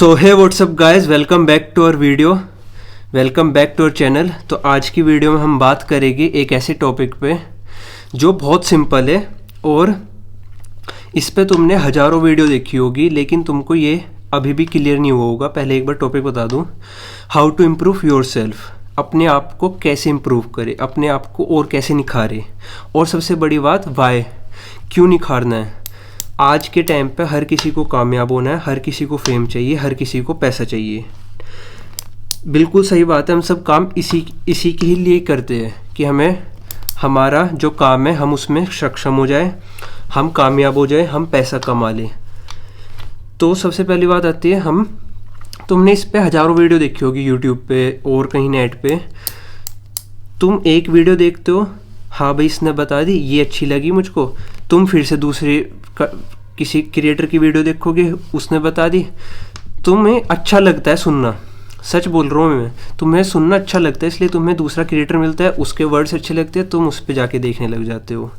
So hey WhatsApp guys, welcome back to our channel. तो आज की वीडियो में हम बात करेंगे एक ऐसे टॉपिक पे जो बहुत सिंपल है और इस पे तुमने हज़ारों वीडियो देखी होगी, लेकिन तुमको ये अभी भी क्लियर नहीं हुआ होगा। पहले एक बार टॉपिक बता दूं, how to improve yourself. अपने आप को कैसे इम्प्रूव करे, अपने आप को और कैसे निखारे, और सबसे बड़ी बात वाई, क्यों निखारना है। आज के टाइम पे हर किसी को कामयाब होना है, हर किसी को फेम चाहिए, हर किसी को पैसा चाहिए। बिल्कुल सही बात है, हम सब काम इसी के ही लिए करते हैं कि हमें हमारा जो काम है हम उसमें सक्षम हो जाए, हम कामयाब हो जाए, हम पैसा कमा लें। तो सबसे पहली बात आती है, तुमने इस पे हज़ारों वीडियो देखी होगी यूट्यूब पे और कहीं नेट पे। तुम एक वीडियो देखते हो, हाँ भाई इसने बता दी, ये अच्छी लगी मुझको, तुम फिर से दूसरे किसी क्रिएटर की वीडियो देखोगे, उसने बता दी, तुम्हें अच्छा लगता है सुनना। सच बोल रहा हूँ मैं, तुम्हें सुनना अच्छा लगता है, इसलिए तुम्हें दूसरा क्रिएटर मिलता है, उसके वर्ड्स अच्छे लगते हैं, तुम उस पर जाके देखने लग जाते हो।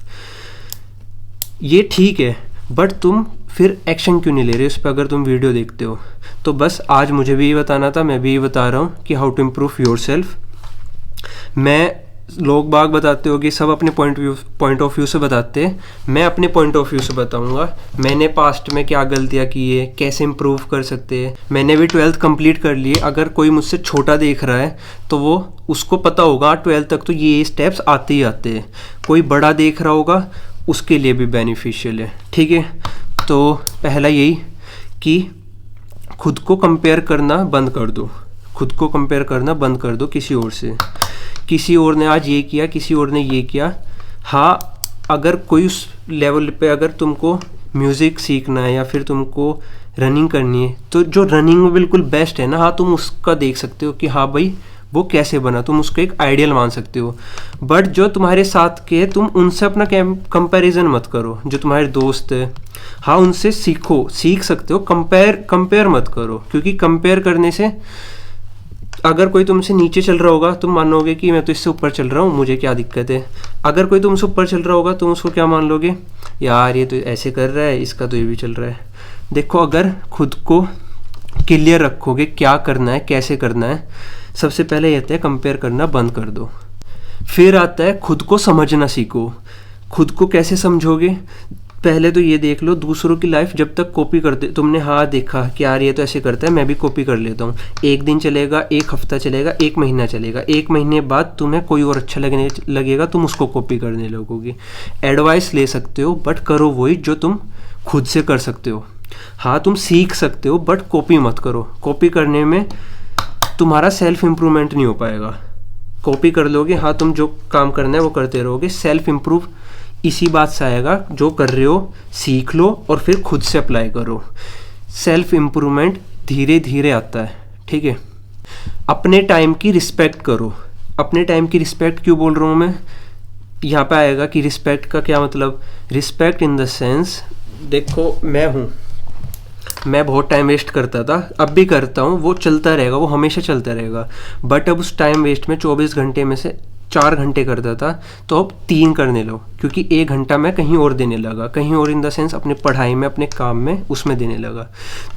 ये ठीक है, बट तुम फिर एक्शन क्यों नहीं ले रहे उस पर? अगर तुम वीडियो देखते हो तो बस आज मुझे भी ये बताना था, मैं भी ये बता रहा हूँ कि how to improve yourself. लोग बाग बताते हो कि सब अपने पॉइंट ऑफ व्यू से बताते हैं, मैं अपने पॉइंट ऑफ व्यू से बताऊंगा मैंने पास्ट में क्या गलतियां की है, कैसे इम्प्रूव कर सकते हैं। मैंने भी 12th कंप्लीट कर लिए, अगर कोई मुझसे छोटा देख रहा है तो वो उसको पता होगा 12th तक तो ये स्टेप्स आते ही आते हैं। कोई बड़ा देख रहा होगा उसके लिए भी बेनिफिशियल है, ठीक है। तो पहला यही कि खुद को कंपेयर करना बंद कर दो, खुद को कंपेयर करना बंद कर दो किसी और से। किसी और ने आज ये किया, किसी और ने ये किया। हाँ, अगर कोई उस लेवल पे अगर तुमको म्यूज़िक सीखना है या फिर तुमको रनिंग करनी है, तो जो रनिंग में बिल्कुल बेस्ट है ना, हाँ तुम उसका देख सकते हो कि हाँ भाई वो कैसे बना, तुम उसको एक आइडियल मान सकते हो। बट जो तुम्हारे साथ के, तुम उनसे अपना कंपैरिजन मत करो। जो तुम्हारे दोस्त है, हाँ उनसे सीख सकते हो, कंपेयर मत करो, क्योंकि कंपेयर करने से अगर कोई तुमसे नीचे चल रहा होगा तुम मानोगे कि मैं तो इससे ऊपर चल रहा हूँ, मुझे क्या दिक्कत है। अगर कोई तुमसे ऊपर चल रहा होगा तुम उसको क्या मान लोगे, यार ये तो ऐसे कर रहा है, इसका तो ये भी चल रहा है। देखो, अगर खुद को क्लियर रखोगे क्या करना है, कैसे करना है, सबसे पहले ये आता है कंपेयर करना बंद कर दो। फिर आता है खुद को समझना सीखो। खुद को कैसे समझोगे? पहले तो ये देख लो, दूसरों की लाइफ जब तक कॉपी करते तुमने, हाँ देखा कि यार ये तो ऐसे करता है, मैं भी कॉपी कर लेता हूँ। एक दिन चलेगा, एक हफ्ता चलेगा, एक महीना चलेगा, एक महीने बाद तुम्हें कोई और अच्छा लगेगा, तुम उसको कॉपी करने लगोगे। एडवाइस ले सकते हो बट करो वही जो तुम खुद से कर सकते हो। हाँ तुम सीख सकते हो बट कॉपी मत करो। कॉपी करने में तुम्हारा सेल्फ इम्प्रूवमेंट नहीं हो पाएगा। कॉपी कर लोगे, हाँ तुम जो काम करना है वो करते रहोगे, सेल्फ इम्प्रूव इसी बात से आएगा, जो कर रहे हो सीख लो और फिर खुद से अप्लाई करो। सेल्फ इम्प्रूवमेंट धीरे धीरे आता है, ठीक है। अपने टाइम की रिस्पेक्ट करो। अपने टाइम की रिस्पेक्ट क्यों बोल रहा हूँ मैं? यहाँ पे आएगा कि रिस्पेक्ट का क्या मतलब। रिस्पेक्ट इन द सेंस, देखो मैं बहुत टाइम वेस्ट करता था, अब भी करता हूँ, वो चलता रहेगा, वो हमेशा चलता रहेगा। बट अब उस टाइम वेस्ट में 24 घंटे में से 4 घंटे करता था, तो अब 3 करने लो, क्योंकि 1 घंटा मैं कहीं और देने लगा। कहीं और इन द सेंस अपने पढ़ाई में, अपने काम में, उसमें देने लगा।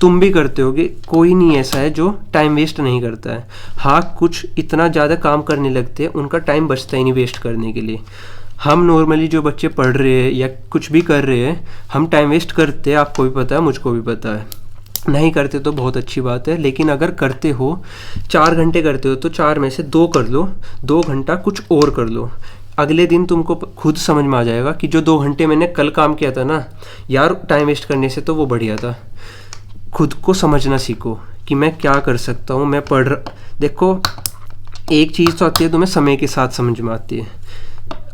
तुम भी करते होगे, कोई नहीं ऐसा है जो टाइम वेस्ट नहीं करता है। हाँ कुछ इतना ज़्यादा काम करने लगते हैं, उनका टाइम बचता ही नहीं वेस्ट करने के लिए। हम नॉर्मली जो बच्चे पढ़ रहे हैं या कुछ भी कर रहे हैं, हम टाइम वेस्ट करते हैं, आपको भी पता है, मुझको भी पता है। नहीं करते तो बहुत अच्छी बात है, लेकिन अगर करते हो, 4 घंटे करते हो तो 4 में से 2 कर लो, 2 घंटा कुछ और कर लो। अगले दिन तुमको खुद समझ में आ जाएगा कि जो 2 घंटे मैंने कल काम किया था ना यार, टाइम वेस्ट करने से तो वो बढ़िया था। खुद को समझना सीखो कि मैं क्या कर सकता हूँ। देखो, एक चीज़ तो आती है तुम्हें समय के साथ समझ में आती है।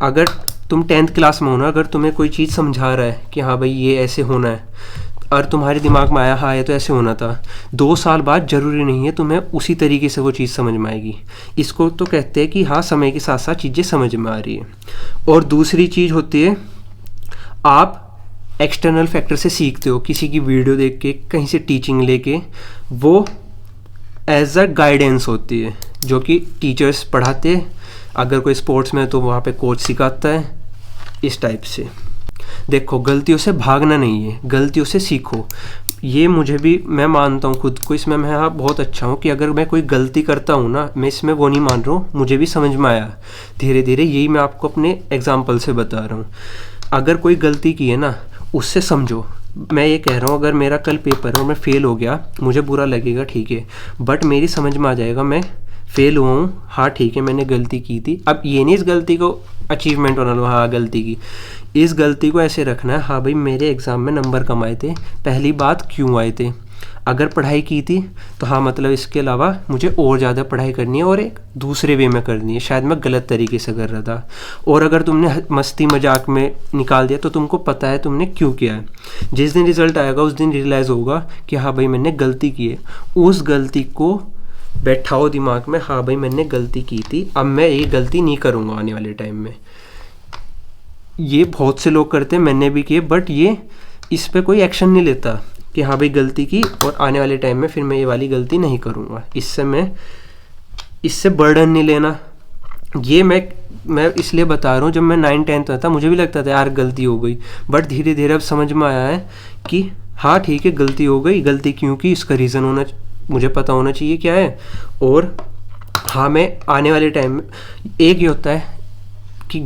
अगर तुम 10th क्लास में हो ना, अगर तुम्हें कोई चीज़ समझा रहा है कि हाँ भाई ये ऐसे होना है, और तुम्हारे दिमाग में आया हाँ ये तो ऐसे होना था, 2 साल बाद ज़रूरी नहीं है तुम्हें उसी तरीके से वो चीज़ समझ में आएगी। इसको तो कहते हैं कि हाँ समय के साथ साथ चीज़ें समझ में आ रही है। और दूसरी चीज़ होती है, आप एक्सटर्नल फैक्टर से सीखते हो, किसी की वीडियो देख के, कहीं से टीचिंग लेके, वो एज अ गाइडेंस होती है जो कि टीचर्स पढ़ाते हैं। अगर कोई स्पोर्ट्स में है तो वहाँ पे कोच सिखाता है, इस टाइप से। देखो, गलतियों से भागना नहीं है, गलतियों से सीखो। ये मुझे भी, मैं मानता हूँ खुद को इसमें मैं हाँ बहुत अच्छा हूँ कि अगर मैं कोई गलती करता हूँ ना, मैं इसमें वो नहीं मान रहा हूँ, मुझे भी समझ में आया धीरे धीरे, यही मैं आपको अपने एग्जाम्पल से बता रहा हूँ। अगर कोई गलती की है ना, उससे समझो। मैं ये कह रहा हूँ अगर मेरा कल पेपर है और मैं फ़ेल हो गया, मुझे बुरा लगेगा ठीक है, बट मेरी समझ में आ जाएगा मैं फ़ेल हुआ हूँ, हाँ ठीक है मैंने गलती की थी। अब ये नहीं इस गलती को अचीवमेंट बना लो, हाँ गलती की, इस गलती को ऐसे रखना है, हाँ भाई मेरे एग्ज़ाम में नंबर कम आए थे, पहली बात क्यों आए थे। अगर पढ़ाई की थी तो हाँ मतलब इसके अलावा मुझे और ज़्यादा पढ़ाई करनी है और एक दूसरे वे में करनी है, शायद मैं गलत तरीके से कर रहा था। और अगर तुमने मस्ती मजाक में निकाल दिया तो तुमको पता है तुमने क्यों किया है। जिस दिन रिजल्ट आएगा उस दिन रियलाइज़ होगा कि हाँ भाई मैंने गलती की है। उस गलती को बैठाओ दिमाग में, हाँ भाई मैंने गलती की थी, अब मैं ये गलती नहीं करूँगा आने वाले टाइम में। ये बहुत से लोग करते हैं, मैंने भी किए, बट ये इस पर कोई एक्शन नहीं लेता कि हाँ भाई गलती की और आने वाले टाइम में फिर मैं ये वाली गलती नहीं करूँगा, इससे बर्डन नहीं लेना। ये मैं इसलिए बता रहा हूँ, जब मैं 9th-10th में था मुझे भी लगता था यार गलती हो गई, बट धीरे धीरे अब समझ में आया है कि हाँ ठीक है गलती हो गई, गलती क्यों की इसका रीज़न मुझे पता होना चाहिए क्या है। और हाँ मैं आने वाले टाइम में, एक ही होता है कि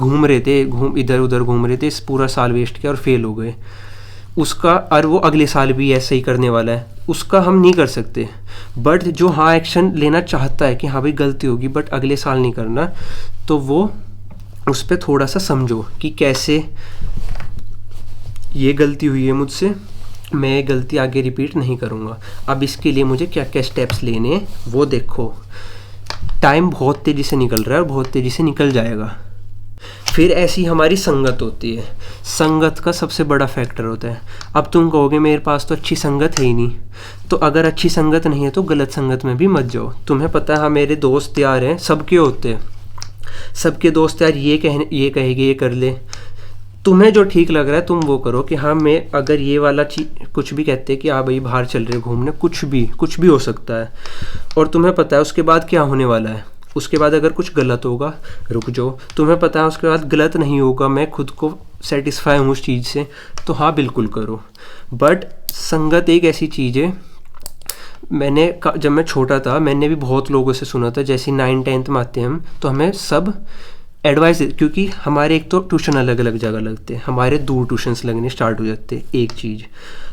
इधर उधर घूम रहे थे, इस पूरा साल वेस्ट किया और फेल हो गए, उसका और वो अगले साल भी ऐसे ही करने वाला है, उसका हम नहीं कर सकते। बट जो हाँ एक्शन लेना चाहता है कि हाँ भाई गलती होगी बट अगले साल नहीं करना, तो वो उस पर थोड़ा सा समझो कि कैसे ये गलती हुई है मुझसे, मैं ये गलती आगे रिपीट नहीं करूँगा। अब इसके लिए मुझे क्या क्या स्टेप्स लेने हैं वो देखो। टाइम बहुत तेज़ी से निकल रहा है और बहुत तेज़ी से निकल जाएगा। फिर ऐसी हमारी संगत होती है, संगत का सबसे बड़ा फैक्टर होता है। अब तुम कहोगे मेरे पास तो अच्छी संगत है ही नहीं, तो अगर अच्छी संगत नहीं है तो गलत संगत में भी मत जाओ। तुम्हें पता है हाँ मेरे दोस्त यार हैं, सबके होते हैं, सबके दोस्त यार ये कहेंगे ये कर ले, तुम्हें जो ठीक लग रहा है तुम वो करो कि हाँ मैं अगर ये वाला चीज कुछ भी कहते हैं कि हाँ भाई बाहर चल रहे घूमने, कुछ भी हो सकता है और तुम्हें पता है उसके बाद क्या होने वाला है। उसके बाद अगर कुछ गलत होगा रुक जाओ, तुम्हें पता है उसके बाद गलत नहीं होगा, मैं खुद को सेटिस्फाई हूँ उस चीज़ से, तो हाँ बिल्कुल करो। बट संगत एक ऐसी चीज़ है, जब मैं छोटा था मैंने भी बहुत लोगों से सुना था, जैसे 9th-10th में आते हैं हम तो हमें सब एडवाइस, क्योंकि हमारे एक तो ट्यूशन अलग अलग जगह लगते हैं, हमारे दूर ट्यूशन्स लगने स्टार्ट हो जाते हैं, एक चीज़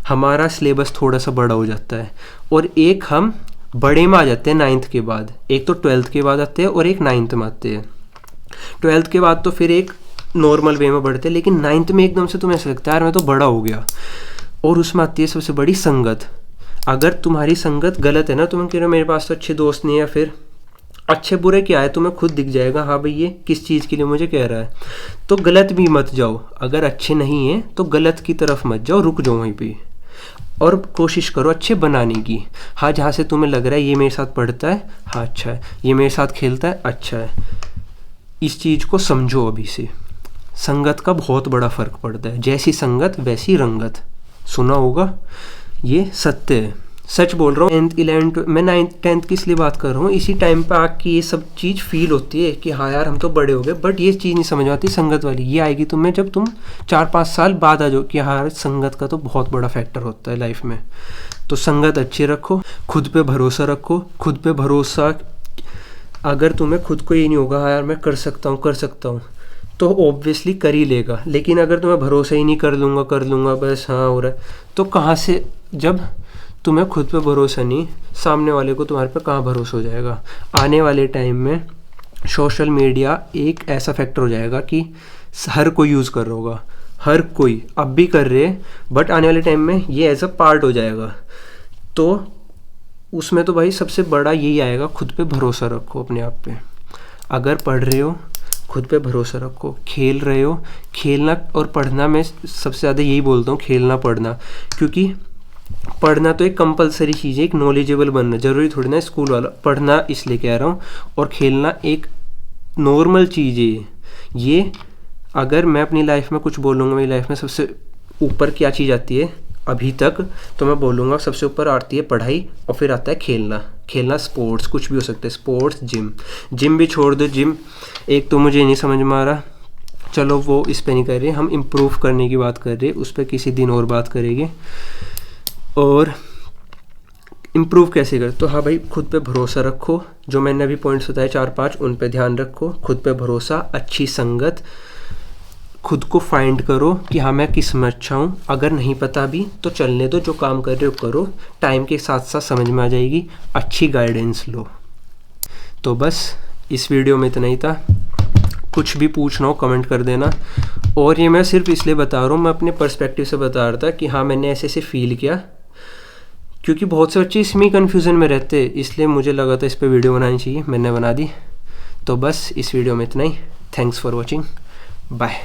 हमारा सिलेबस थोड़ा सा बड़ा हो जाता है, और एक हम बड़े में आ जाते हैं 9th के बाद, एक तो 12th के बाद आते हैं और एक 9th में आते हैं। 12th के बाद तो फिर एक नॉर्मल वे में बढ़ते हैं, लेकिन 9th में एकदम से तुम्हें ऐसा लगता है यार मैं तो बड़ा हो गया, और उसमें आती है सबसे बड़ी संगत। अगर तुम्हारी संगत गलत है ना, तुम कह रहे हो मेरे पास तो अच्छे दोस्त नहीं है, फिर अच्छे बुरे क्या है तुम्हें खुद दिख जाएगा, हाँ भाई ये किस चीज़ के लिए मुझे कह रहा है, तो गलत भी मत जाओ। अगर अच्छे नहीं हैं तो गलत की तरफ मत जाओ, रुक जाओ वहीं पे और कोशिश करो अच्छे बनाने की। हाँ जहाँ से तुम्हें लग रहा है ये मेरे साथ पढ़ता है, हाँ अच्छा है, ये मेरे साथ खेलता है, अच्छा है, इस चीज़ को समझो अभी से। संगत का बहुत बड़ा फ़र्क पड़ता है, जैसी संगत वैसी रंगत, सुना होगा, ये सत्य है, सच बोल रहा हूँ। 11th मैं 9th-10th की इसलिए बात कर रहा हूँ, इसी टाइम पे आके ये सब चीज़ फील होती है कि हाँ यार हम तो बड़े हो गए, बट ये चीज़ नहीं समझ आती संगत वाली। ये आएगी तुम्हें जब तुम 4-5 साल बाद आ जाओ कि हाँ संगत का तो बहुत बड़ा फैक्टर होता है लाइफ में। तो संगत अच्छी रखो, खुद पे भरोसा रखो। खुद पे भरोसा, अगर तुम्हें खुद को ये नहीं होगा हाँ यार मैं कर सकता हूँ, तो ऑब्वियसली कर ही लेगा। लेकिन अगर तुम्हें भरोसा ही नहीं, कर लूँगा बस हाँ हो रहा है, तो कहाँ से, जब तुम्हें खुद पे भरोसा नहीं, सामने वाले को तुम्हारे पे कहाँ भरोसा हो जाएगा। आने वाले टाइम में सोशल मीडिया एक ऐसा फैक्टर हो जाएगा कि हर कोई यूज़ कर रहा होगा, हर कोई अब भी कर रहे हैं, बट आने वाले टाइम में ये एज अ पार्ट हो जाएगा। तो उसमें तो भाई सबसे बड़ा यही आएगा, खुद पे भरोसा रखो अपने आप पे। अगर पढ़ रहे हो खुद पे भरोसा रखो, खेल रहे हो, खेलना और पढ़ना, मैं सबसे ज़्यादा यही बोलता हूँ, खेलना पढ़ना, क्योंकि पढ़ना तो एक कंपलसरी चीज़ है, एक नॉलेजेबल बनना ज़रूरी थोड़ी ना स्कूल वाला, पढ़ना इसलिए कह रहा हूँ, और खेलना एक नॉर्मल चीज़ है। ये अगर मैं अपनी लाइफ में कुछ बोलूँगा, मेरी लाइफ में सबसे ऊपर क्या चीज़ आती है अभी तक, तो मैं बोलूँगा सबसे ऊपर आती है पढ़ाई, और फिर आता है खेलना स्पोर्ट्स, कुछ भी हो सकता है, स्पोर्ट्स, जिम भी छोड़ दो। जिम एक तो मुझे नहीं समझ में आ रहा, चलो वो इस पे नहीं कर रहे, हम इम्प्रूव करने की बात कर रहे, उस पर किसी दिन और बात करेंगे। और इम्प्रूव कैसे कर, तो हाँ भाई, खुद पे भरोसा रखो, जो मैंने अभी पॉइंट्स बताए 4-5 उन पे ध्यान रखो, खुद पे भरोसा, अच्छी संगत, खुद को फाइंड करो कि हाँ मैं किस में अच्छा हूँ। अगर नहीं पता भी तो चलने दो, जो काम कर रहे हो करो, टाइम के साथ साथ समझ में आ जाएगी, अच्छी गाइडेंस लो। तो बस इस वीडियो में इतना ही था। कुछ भी पूछना हो कमेंट कर देना। और ये मैं सिर्फ इसलिए बता रहा हूँ, मैं अपने पर्सपेक्टिव से बता रहा था कि हाँ मैंने ऐसे ऐसे फील किया, क्योंकि बहुत से बच्चे इसमें कन्फ्यूज़न में रहते, इसलिए मुझे लगा था इस पर वीडियो बनानी चाहिए, मैंने बना दी। तो बस इस वीडियो में इतना ही। Thanks for watching, bye.